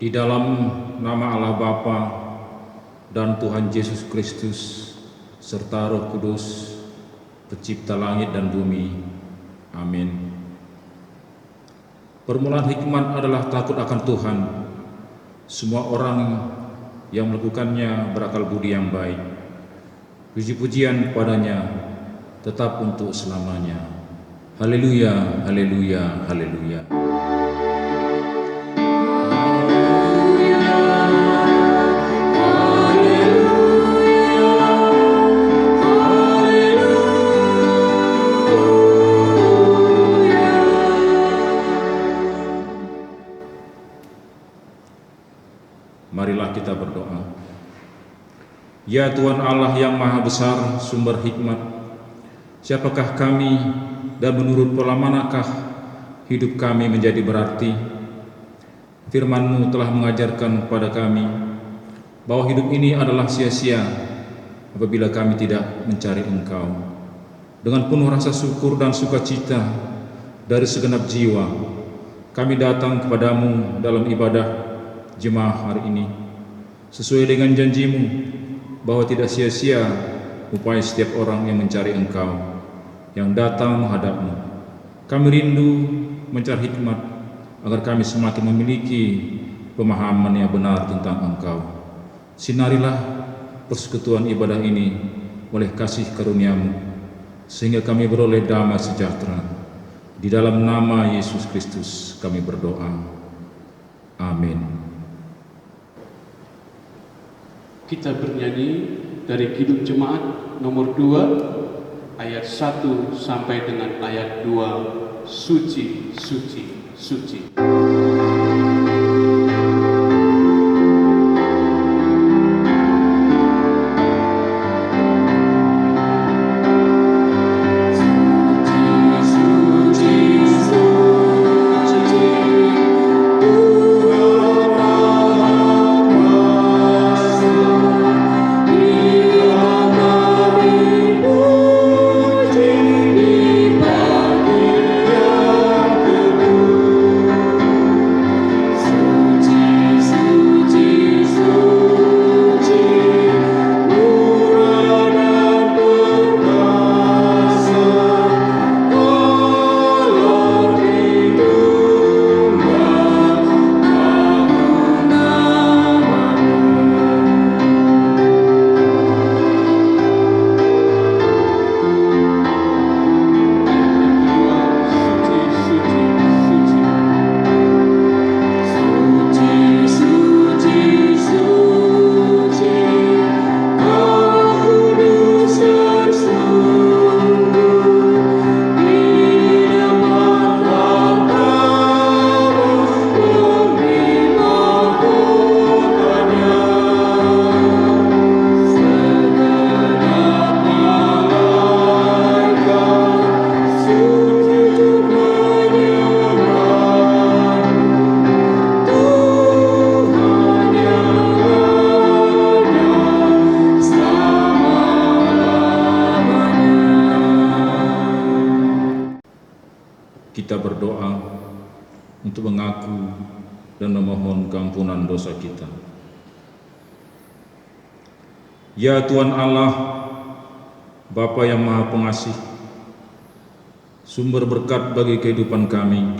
Di dalam nama Allah Bapa dan Tuhan Yesus Kristus serta Roh Kudus, Pencipta langit dan bumi. Amin. Permulaan hikmat adalah takut akan Tuhan. Semua orang yang melakukannya berakal budi yang baik. Puji-pujian padanya tetap untuk selamanya. Haleluya, haleluya, haleluya. Marilah kita berdoa. Ya Tuhan Allah yang Maha Besar, sumber hikmat, siapakah kami dan menurut pola manakah hidup kami menjadi berarti? Firman-Mu telah mengajarkan kepada kami bahwa hidup ini adalah sia-sia apabila kami tidak mencari Engkau. Dengan penuh rasa syukur dan sukacita dari segenap jiwa, kami datang kepadamu dalam ibadah jemaah hari ini, sesuai dengan janji-Mu bahwa tidak sia-sia upaya setiap orang yang mencari Engkau, yang datang menghadap-Mu. Kami rindu mencari hikmat agar kami semakin memiliki pemahaman yang benar tentang Engkau. Sinarilah persekutuan ibadah ini oleh kasih karunia-Mu, sehingga kami beroleh damai sejahtera. Di dalam nama Yesus Kristus kami berdoa. Amin. Kita bernyanyi dari Kidung Jemaat nomor 2 ayat 1 sampai dengan ayat 2, Suci, Suci, Suci. Kita berdoa untuk mengaku dan memohon keampunan dosa kita. Ya Tuhan Allah, Bapa yang Maha Pengasih, sumber berkat bagi kehidupan kami,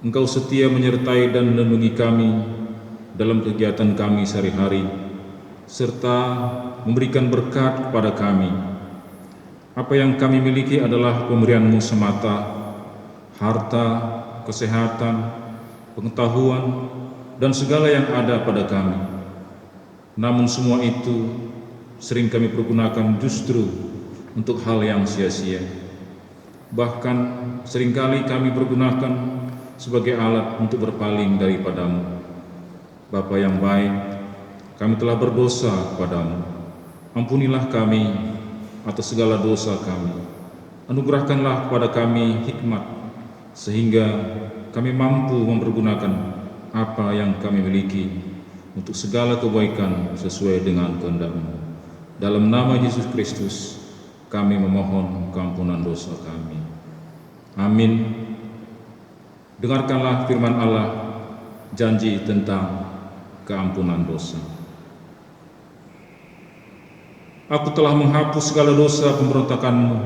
Engkau setia menyertai dan melindungi kami dalam kegiatan kami sehari-hari, serta memberikan berkat kepada kami. Apa yang kami miliki adalah pemberian-Mu semata, harta, kesehatan, pengetahuan, dan segala yang ada pada kami. Namun semua itu sering kami pergunakan justru untuk hal yang sia-sia. Bahkan seringkali kami pergunakan sebagai alat untuk berpaling daripada-Mu. Bapa yang baik, kami telah berdosa kepada-Mu. Ampunilah kami atas segala dosa kami. Anugerahkanlah kepada kami hikmat, sehingga kami mampu mempergunakan apa yang kami miliki untuk segala kebaikan sesuai dengan kehendak-Mu. Dalam nama Yesus Kristus kami memohon keampunan dosa kami. Amin. Dengarkanlah firman Allah janji tentang keampunan dosa. Aku telah menghapus segala dosa pemberontakanmu,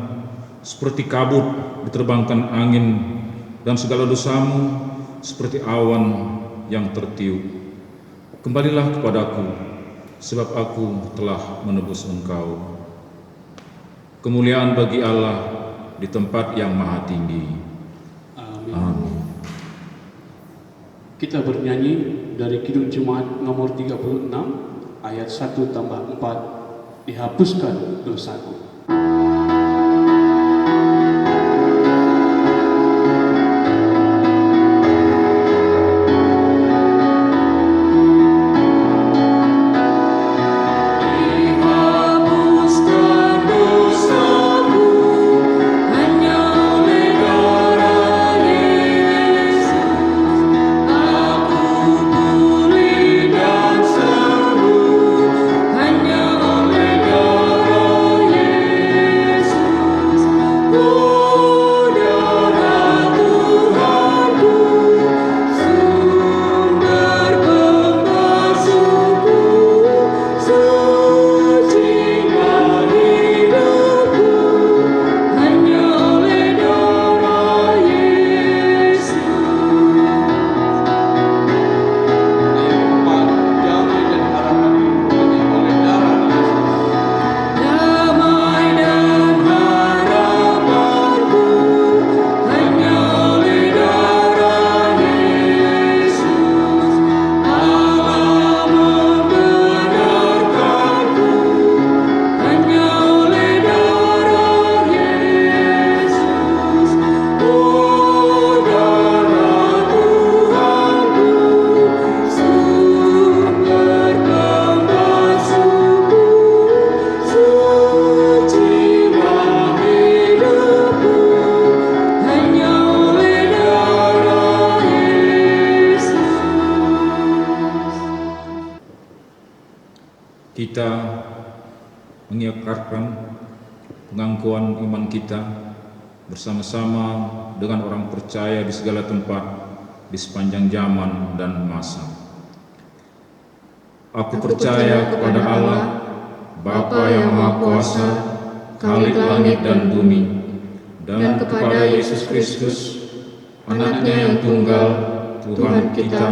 seperti kabut diterbangkan angin, dan segala dosamu seperti awan yang tertiup. Kembalilah kepadaku, sebab aku telah menebus engkau. Kemuliaan bagi Allah di tempat yang maha tinggi. Amin. Amin. Kita bernyanyi dari Kidung Jemaat nomor 36 ayat 1-4, dihapuskan dosaku. Kita mengikrarkan pengakuan iman kita bersama-sama dengan orang percaya di segala tempat di sepanjang zaman dan masa. Aku percaya kepada Allah, Bapa yang Maha Kuasa, Khalik langit dan bumi, dan kepada Yesus Kristus, Anaknya yang tunggal, Tuhan kita,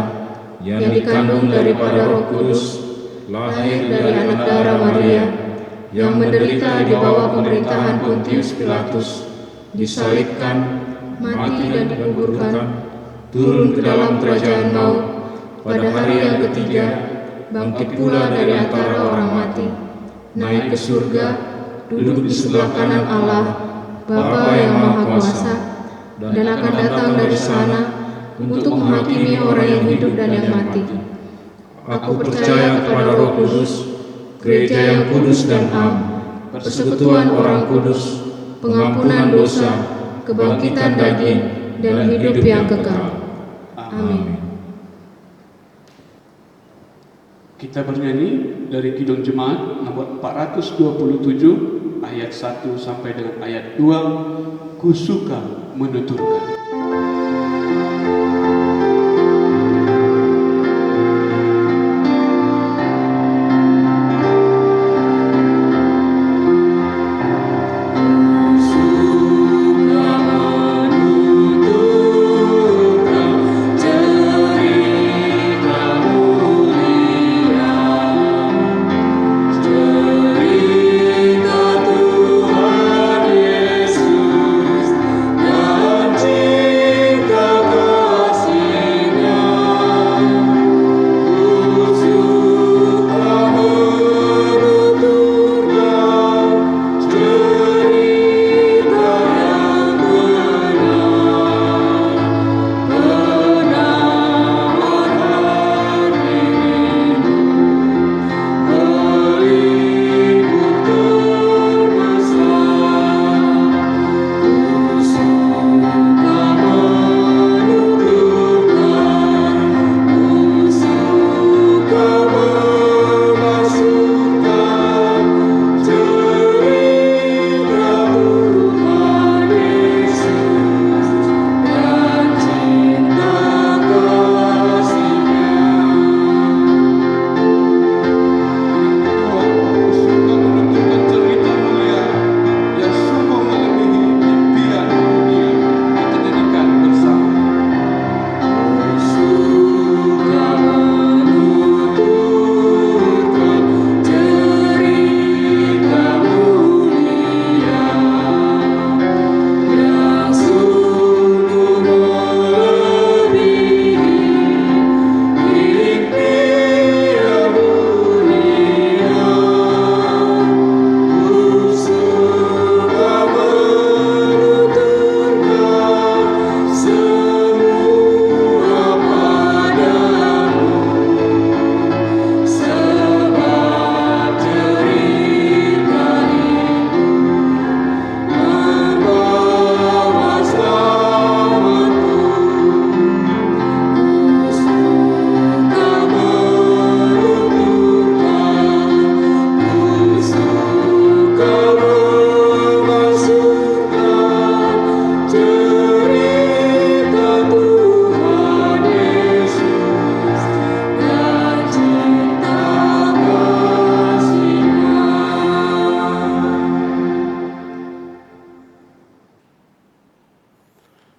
yang dikandung daripada Roh Kudus, lahir dari anak darah Maria, yang menderita di bawah pemerintahan Pontius Pilatus, disalibkan, mati dan dikuburkan, turun ke dalam kerajaan maut, pada hari yang ketiga, bangkit pula dari antara orang mati, naik ke surga, duduk di sebelah kanan Allah, Bapa yang Maha Kuasa, dan akan datang dari sana untuk menghakimi orang yang hidup dan yang mati. Aku percaya kepada Roh Kudus, gereja yang kudus dan am, persekutuan orang kudus, pengampunan dosa, kebangkitan daging, dan hidup yang kekal. Amin. Kita bernyanyi dari Kidung Jemaat nomor 427 ayat 1 sampai dengan ayat 2, Ku suka menuturkan. Yesus, dan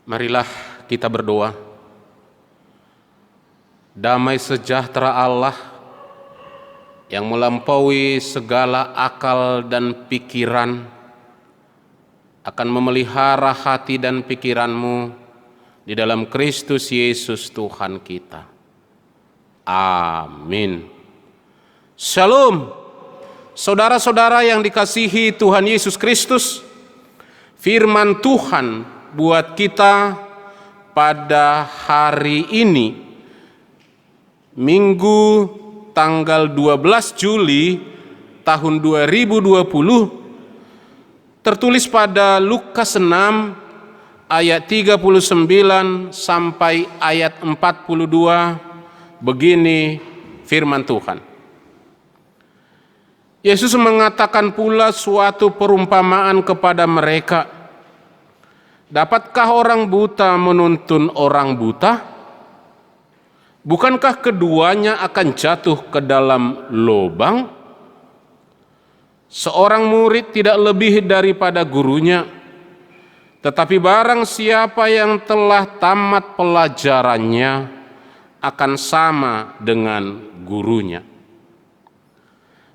Marilah kita berdoa. Damai sejahtera Allah yang melampaui segala akal dan pikiran akan memelihara hati dan pikiranmu di dalam Kristus Yesus Tuhan kita. Amin. Shalom. Saudara-saudara yang dikasihi Tuhan Yesus Kristus, firman Tuhan buat kita pada hari ini, Minggu tanggal 12 Juli tahun 2020, tertulis pada Lukas 6 ayat 39 sampai ayat 42, begini firman Tuhan. Yesus mengatakan pula suatu perumpamaan kepada mereka. Dapatkah orang buta menuntun orang buta? Bukankah keduanya akan jatuh ke dalam lubang? Seorang murid tidak lebih daripada gurunya, tetapi barang siapa yang telah tamat pelajarannya akan sama dengan gurunya.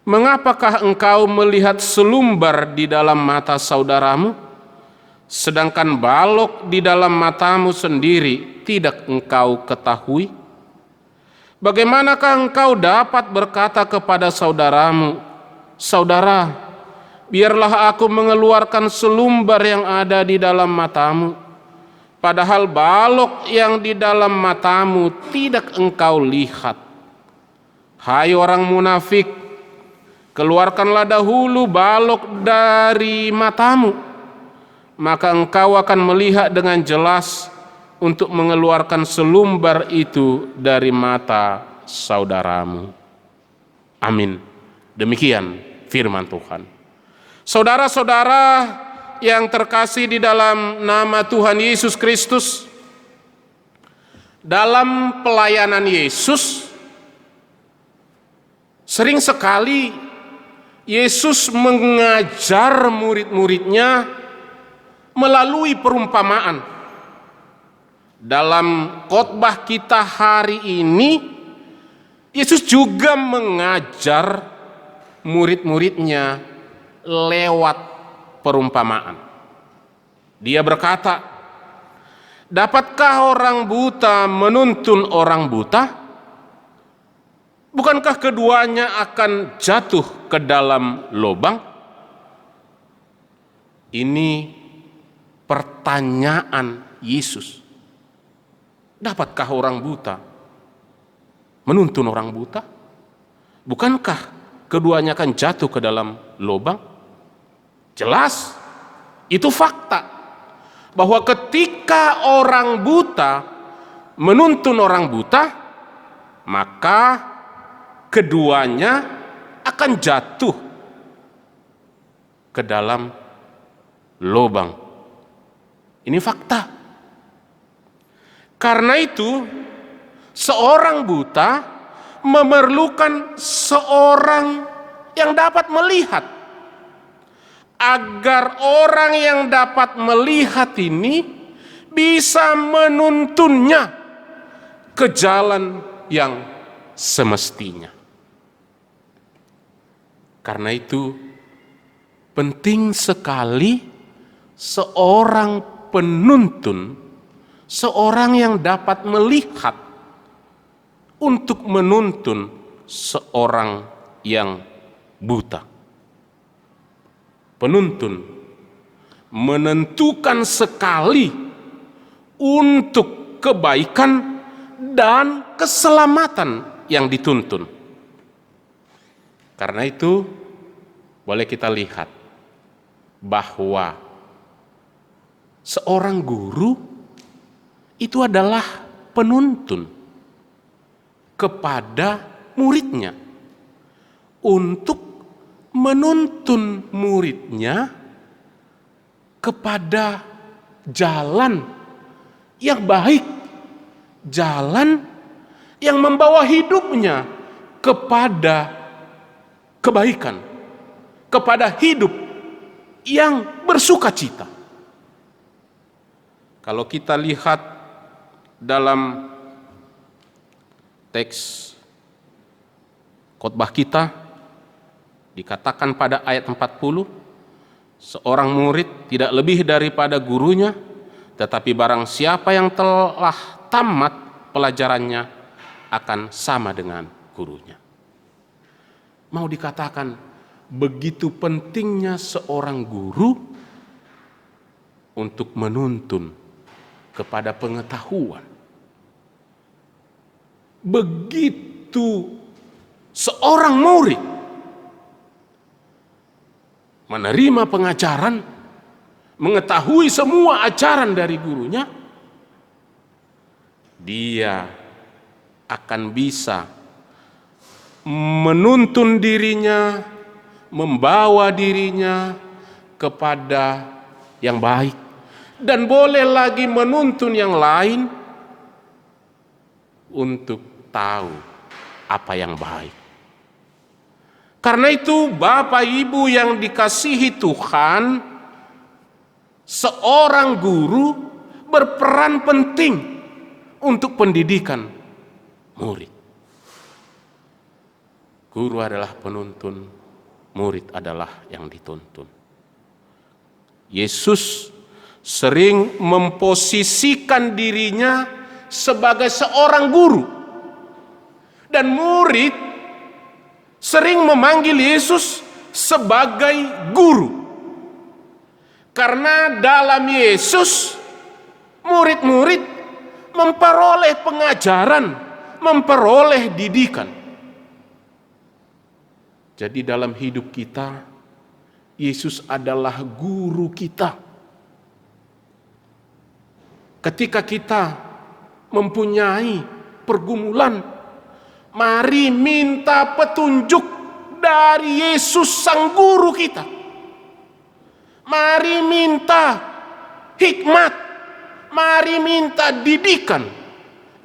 Mengapakah engkau melihat selumbar di dalam mata saudaramu, sedangkan balok di dalam matamu sendiri tidak engkau ketahui? Bagaimanakah engkau dapat berkata kepada saudaramu, "Saudara, biarlah aku mengeluarkan selumbar yang ada di dalam matamu," padahal balok yang di dalam matamu tidak engkau lihat? Hai orang munafik, keluarkanlah dahulu balok dari matamu, maka engkau akan melihat dengan jelas untuk mengeluarkan selumbar itu dari mata saudaramu. Amin. Demikian firman Tuhan. Saudara-saudara yang terkasih di dalam nama Tuhan Yesus Kristus, dalam pelayanan Yesus, sering sekali Yesus mengajar murid-muridnya melalui perumpamaan. Dalam khotbah kita hari ini, Yesus juga mengajar murid-muridnya lewat perumpamaan. Dia berkata, "Dapatkah orang buta menuntun orang buta? Bukankah keduanya akan jatuh ke dalam lubang?" Ini pertanyaan Yesus. Dapatkah orang buta menuntun orang buta? Bukankah keduanya akan jatuh ke dalam lubang? Jelas, itu fakta. Bahwa ketika orang buta menuntun orang buta, maka keduanya akan jatuh ke dalam lubang. Ini fakta. Karena itu, seorang buta memerlukan seorang yang dapat melihat. Agar orang yang dapat melihat ini bisa menuntunnya ke jalan yang semestinya. Karena itu, penting sekali seorang penuntun, seorang yang dapat melihat untuk menuntun seorang yang buta. Penuntun menentukan sekali untuk kebaikan dan keselamatan yang dituntun. Karena itu, boleh kita lihat bahwa seorang guru itu adalah penuntun kepada muridnya untuk menuntun muridnya kepada jalan yang baik, jalan yang membawa hidupnya kepada kebaikan, kepada hidup yang bersukacita. Kalau kita lihat dalam teks khotbah kita, dikatakan pada ayat 40, seorang murid tidak lebih daripada gurunya, tetapi barang siapa yang telah tamat pelajarannya akan sama dengan gurunya. Mau dikatakan begitu pentingnya seorang guru untuk menuntun kepada pengetahuan. Begitu seorang murid menerima pengajaran, mengetahui semua ajaran dari gurunya, dia akan bisa menuntun dirinya, membawa dirinya kepada yang baik, dan boleh lagi menuntun yang lain untuk tahu apa yang baik. Karena itu Bapak Ibu yang dikasihi Tuhan, seorang guru berperan penting untuk pendidikan murid. Guru adalah penuntun, murid adalah yang dituntun. Yesus sering memposisikan dirinya sebagai seorang guru, dan murid sering memanggil Yesus sebagai guru. Karena dalam Yesus murid-murid memperoleh pengajaran, memperoleh didikan. Jadi dalam hidup kita, Yesus adalah guru kita. Ketika kita mempunyai pergumulan, mari minta petunjuk dari Yesus sang guru kita. Mari minta hikmat, mari minta didikan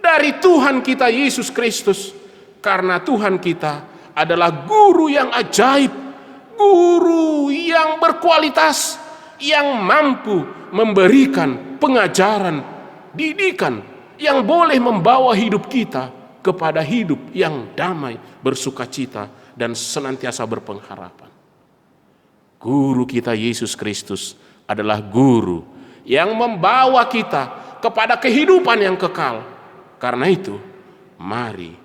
dari Tuhan kita Yesus Kristus. Karena Tuhan kita adalah guru yang ajaib, guru yang berkualitas, yang mampu memberikan pengajaran, didikan yang boleh membawa hidup kita kepada hidup yang damai, bersukacita, dan senantiasa berpengharapan. Guru kita Yesus Kristus adalah guru yang membawa kita kepada kehidupan yang kekal. Karena itu, mari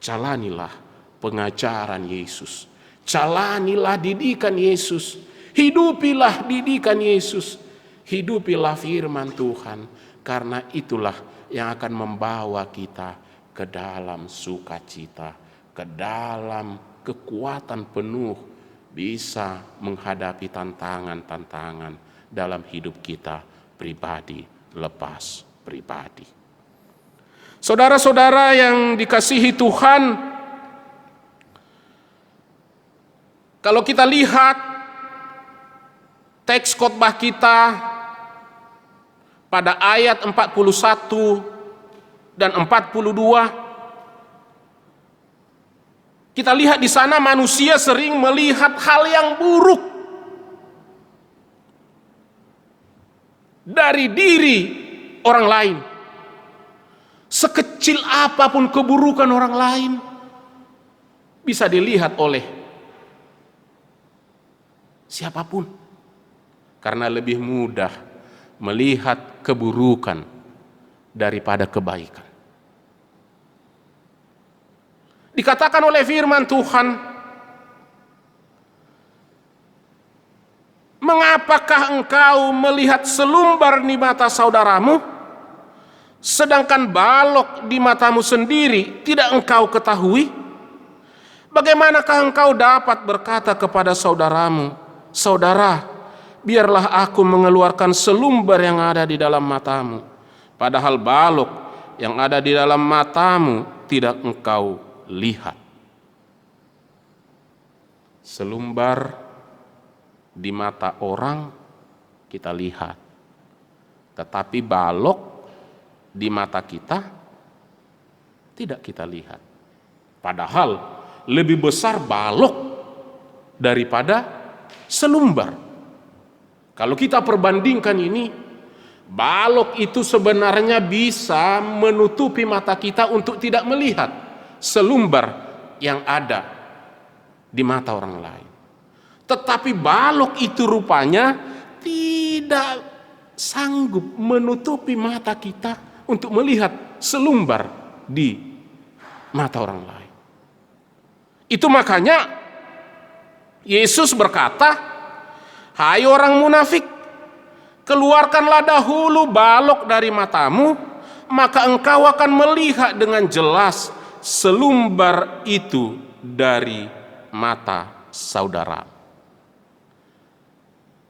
jalanilah pengajaran Yesus, jalanilah didikan Yesus, hidupilah didikan Yesus, hidupilah firman Tuhan, karena itulah yang akan membawa kita ke dalam sukacita, ke dalam kekuatan penuh, bisa menghadapi tantangan-tantangan dalam hidup kita pribadi lepas pribadi. Saudara-saudara yang dikasihi Tuhan, kalau kita lihat teks khotbah kita pada ayat 41 dan 42, kita lihat di sana manusia sering melihat hal yang buruk dari diri orang lain. Sekecil apapun keburukan orang lain bisa dilihat oleh siapapun, karena lebih mudah melihat keburukan daripada kebaikan. Dikatakan oleh firman Tuhan, mengapakah engkau melihat selumbar di mata saudaramu, sedangkan balok di matamu sendiri tidak engkau ketahui? Bagaimanakah engkau dapat berkata kepada saudaramu, saudara, biarlah aku mengeluarkan selumbar yang ada di dalam matamu, padahal balok yang ada di dalam matamu tidak engkau lihat. Selumbar di mata orang kita lihat, tetapi balok di mata kita tidak kita lihat. Padahal lebih besar balok daripada selumbar. Kalau kita perbandingkan ini, Balok itu sebenarnya bisa menutupi mata kita untuk tidak melihat selumbar yang ada di mata orang lain. Tetapi balok itu rupanya tidak sanggup menutupi mata kita untuk melihat selumbar di mata orang lain. Itu makanya Yesus berkata, "Hai orang munafik, keluarkanlah dahulu balok dari matamu, maka engkau akan melihat dengan jelas selumbar itu dari mata saudara."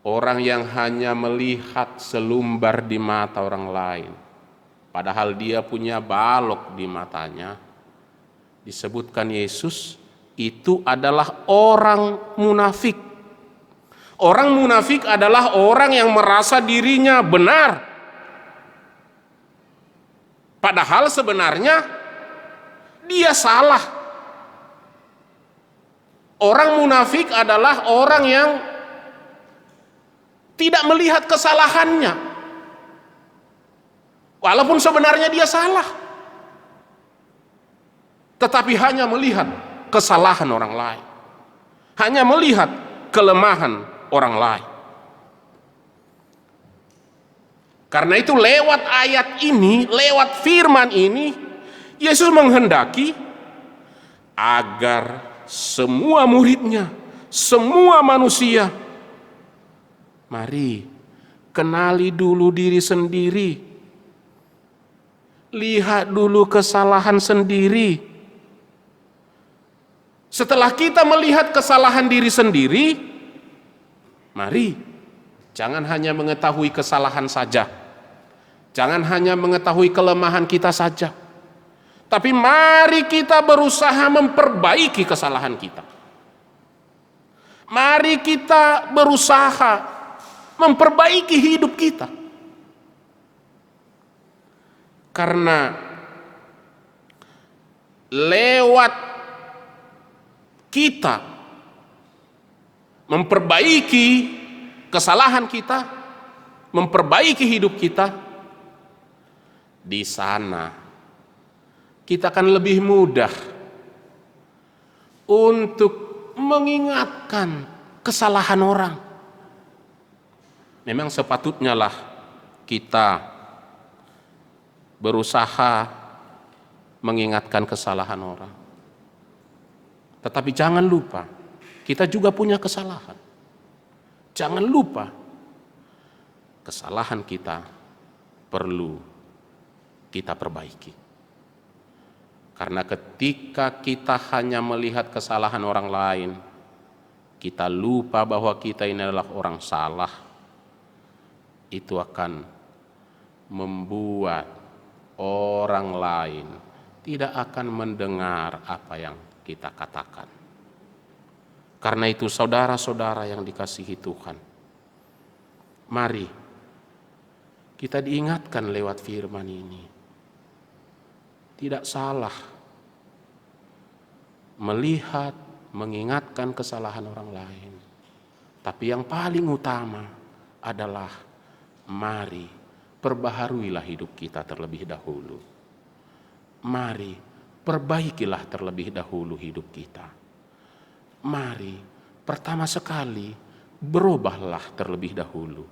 Orang yang hanya melihat selumbar di mata orang lain, padahal dia punya balok di matanya, disebutkan Yesus itu adalah orang munafik. Orang munafik adalah orang yang merasa dirinya benar, padahal sebenarnya dia salah. Orang munafik adalah orang yang tidak melihat kesalahannya, walaupun sebenarnya dia salah, tetapi hanya melihat kesalahan orang lain, hanya melihat kelemahan orang lain. Karena itu lewat ayat ini, lewat firman ini, Yesus menghendaki agar semua muridnya, semua manusia, mari kenali dulu diri sendiri, lihat dulu kesalahan sendiri. Setelah kita melihat kesalahan diri sendiri, mari jangan hanya mengetahui kesalahan saja, jangan hanya mengetahui kelemahan kita saja, tapi mari kita berusaha memperbaiki kesalahan kita. Mari kita berusaha memperbaiki hidup kita. Karena lewat kita memperbaiki kesalahan kita, memperbaiki hidup kita, di sana kita akan lebih mudah untuk mengingatkan kesalahan orang. Memang sepatutnya lah kita berusaha mengingatkan kesalahan orang. Tetapi jangan lupa, kita juga punya kesalahan. Jangan lupa, kesalahan kita perlu kita perbaiki. Karena ketika kita hanya melihat kesalahan orang lain, kita lupa bahwa kita ini adalah orang salah, itu akan membuat orang lain tidak akan mendengar apa yang kita katakan. Karena itu saudara-saudara yang dikasihi Tuhan, mari kita diingatkan lewat firman ini. Tidak salah melihat, mengingatkan kesalahan orang lain. Tapi yang paling utama adalah mari perbaharuilah hidup kita terlebih dahulu. Mari perbaikilah terlebih dahulu hidup kita. Mari pertama sekali berubahlah terlebih dahulu,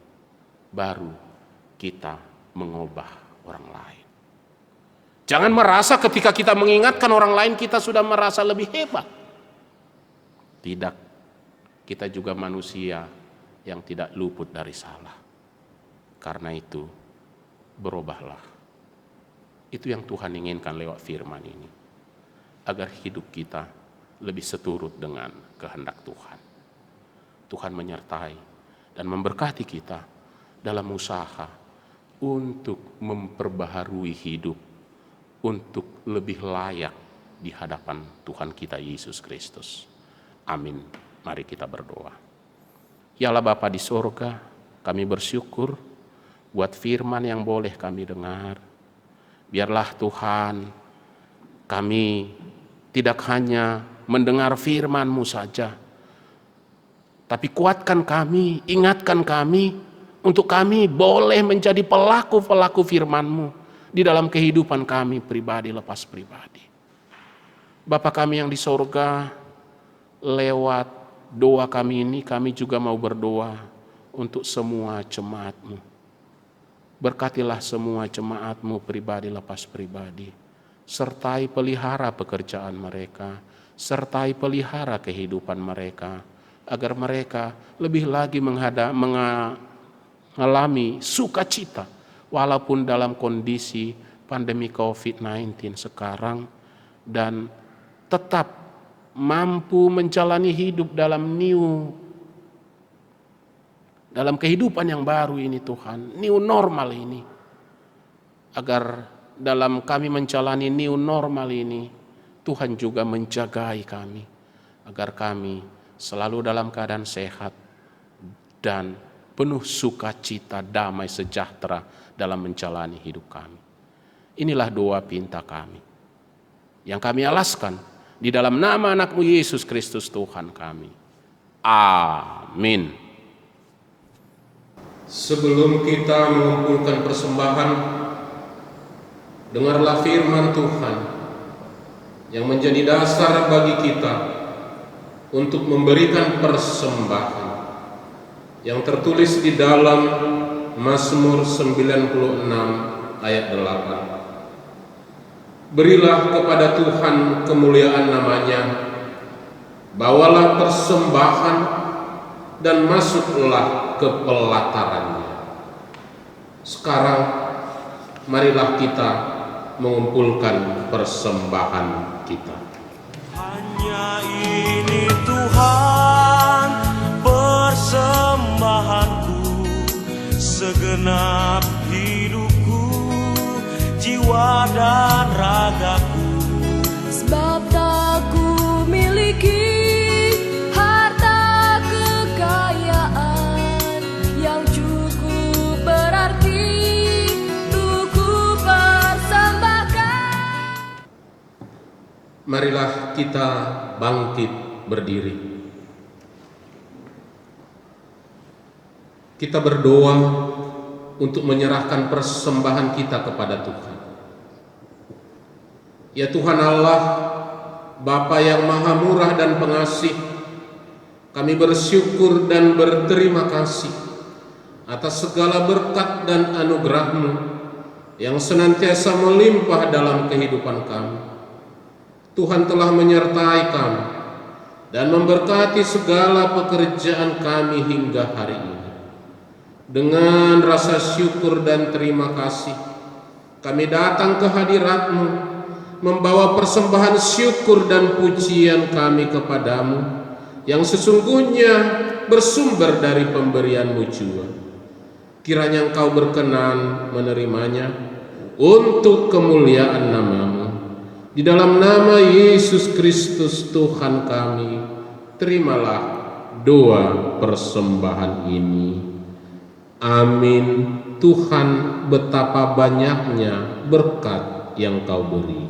baru kita mengubah orang lain. Jangan merasa ketika kita mengingatkan orang lain kita sudah merasa lebih hebat. Tidak, kita juga manusia yang tidak luput dari salah. Karena itu berubahlah. Itu yang Tuhan inginkan lewat firman ini, agar hidup kita lebih seturut dengan kehendak Tuhan. Tuhan menyertai dan memberkati kita dalam usaha untuk memperbaharui hidup, untuk lebih layak di hadapan Tuhan kita Yesus Kristus. Amin. Mari kita berdoa. Ya Allah Bapa di surga, kami bersyukur buat firman yang boleh kami dengar. Biarlah Tuhan, kami tidak hanya mendengar firman-Mu saja, tapi kuatkan kami, ingatkan kami untuk kami boleh menjadi pelaku-pelaku firman-Mu di dalam kehidupan kami pribadi lepas pribadi. Bapa kami yang di sorga, lewat doa kami ini kami juga mau berdoa untuk semua jemaat-Mu. Berkatilah semua jemaat-Mu pribadi lepas pribadi. Sertai pelihara pekerjaan mereka, sertai pelihara kehidupan mereka, agar mereka lebih lagi mengalami sukacita walaupun dalam kondisi pandemi COVID-19 sekarang, dan tetap mampu menjalani hidup dalam kehidupan yang baru ini Tuhan, new normal ini. Agar dalam kami menjalani new normal ini, Tuhan juga menjagai kami, agar kami selalu dalam keadaan sehat dan penuh sukacita, damai sejahtera dalam menjalani hidup kami. Inilah doa pinta kami, yang kami alaskan di dalam nama anak-Mu Yesus Kristus Tuhan kami. Amin. Sebelum kita mengumpulkan persembahan, dengarlah firman Tuhan yang menjadi dasar bagi kita untuk memberikan persembahan, yang tertulis di dalam Mazmur 96 ayat 8. Berilah kepada Tuhan kemuliaan namanya, bawalah persembahan dan masuklah ke pelatarannya. Sekarang marilah kita mengumpulkan persembahan kita. Hanya ini Tuhan persembahanku, segenap hidupku, jiwa dan ragaku. Sebab tak ku miliki harta kekayaan yang cukup berarti untuk ku persembahkan. Marilah kita bangkit berdiri. Kita berdoa untuk menyerahkan persembahan kita kepada Tuhan. Ya Tuhan Allah, Bapa yang maha murah dan pengasih, kami bersyukur dan berterima kasih atas segala berkat dan anugerah-Mu yang senantiasa melimpah dalam kehidupan kami. Tuhan telah menyertai kami dan memberkati segala pekerjaan kami hingga hari ini. Dengan rasa syukur dan terima kasih, kami datang ke hadirat-Mu, membawa persembahan syukur dan pujian kami kepadamu, yang sesungguhnya bersumber dari pemberian-Mu jua. Kiranya Engkau berkenan menerimanya untuk kemuliaan nama-Mu. Di dalam nama Yesus Kristus Tuhan kami, terimalah doa persembahan ini. Amin. Tuhan, betapa banyaknya berkat yang Kau beri.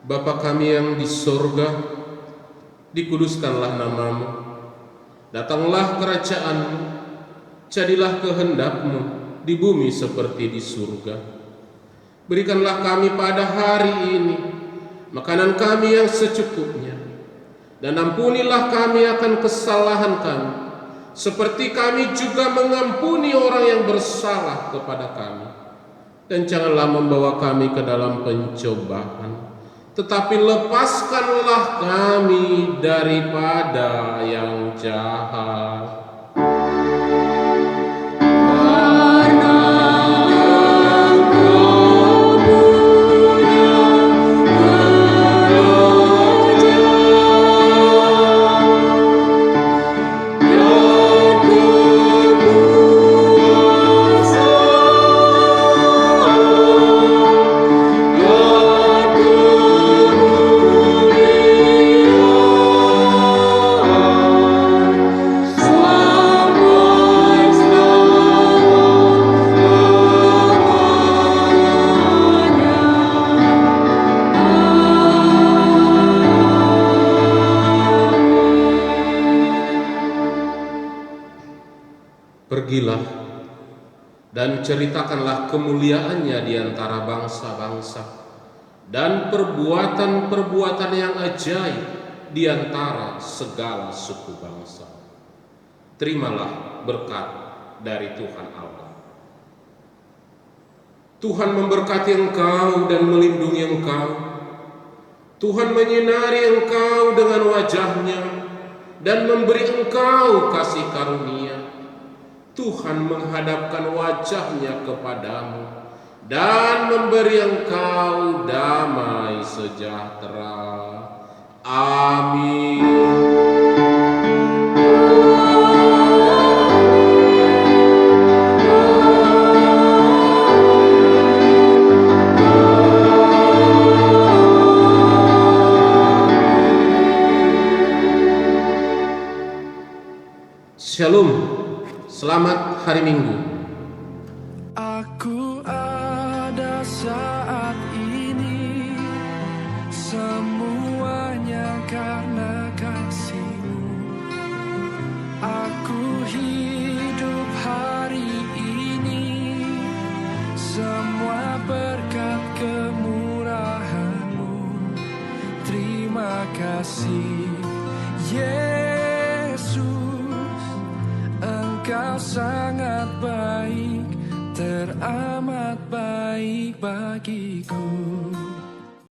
Bapa kami yang di sorga, dikuduskanlah nama-Mu, datanglah kerajaan-Mu, jadilah kehendak-Mu di bumi seperti di surga. Berikanlah kami pada hari ini makanan kami yang secukupnya, dan ampunilah kami akan kesalahan kami, seperti kami juga mengampuni orang yang bersalah kepada kami. Dan janganlah membawa kami ke dalam pencobaan, tetapi lepaskanlah kami daripada yang jahat. Pergilah dan ceritakanlah kemuliaannya di antara bangsa-bangsa dan perbuatan-perbuatan yang ajaib di antara segala suku bangsa. Terimalah berkat dari Tuhan Allah. Tuhan memberkati engkau dan melindungi engkau. Tuhan menyinari engkau dengan wajah-Nya dan memberi engkau kasih karunia. Tuhan menghadapkan wajah-Nya kepadamu dan memberi engkau damai sejahtera. Amin. Shalom. Selamat hari Minggu. Aku ada saat ini, semuanya karena kasih-Mu. Aku hidup hari ini, semua berkat kemurahan-Mu. Terima kasih Yesus, Engkau sangat baik, teramat baik bagiku.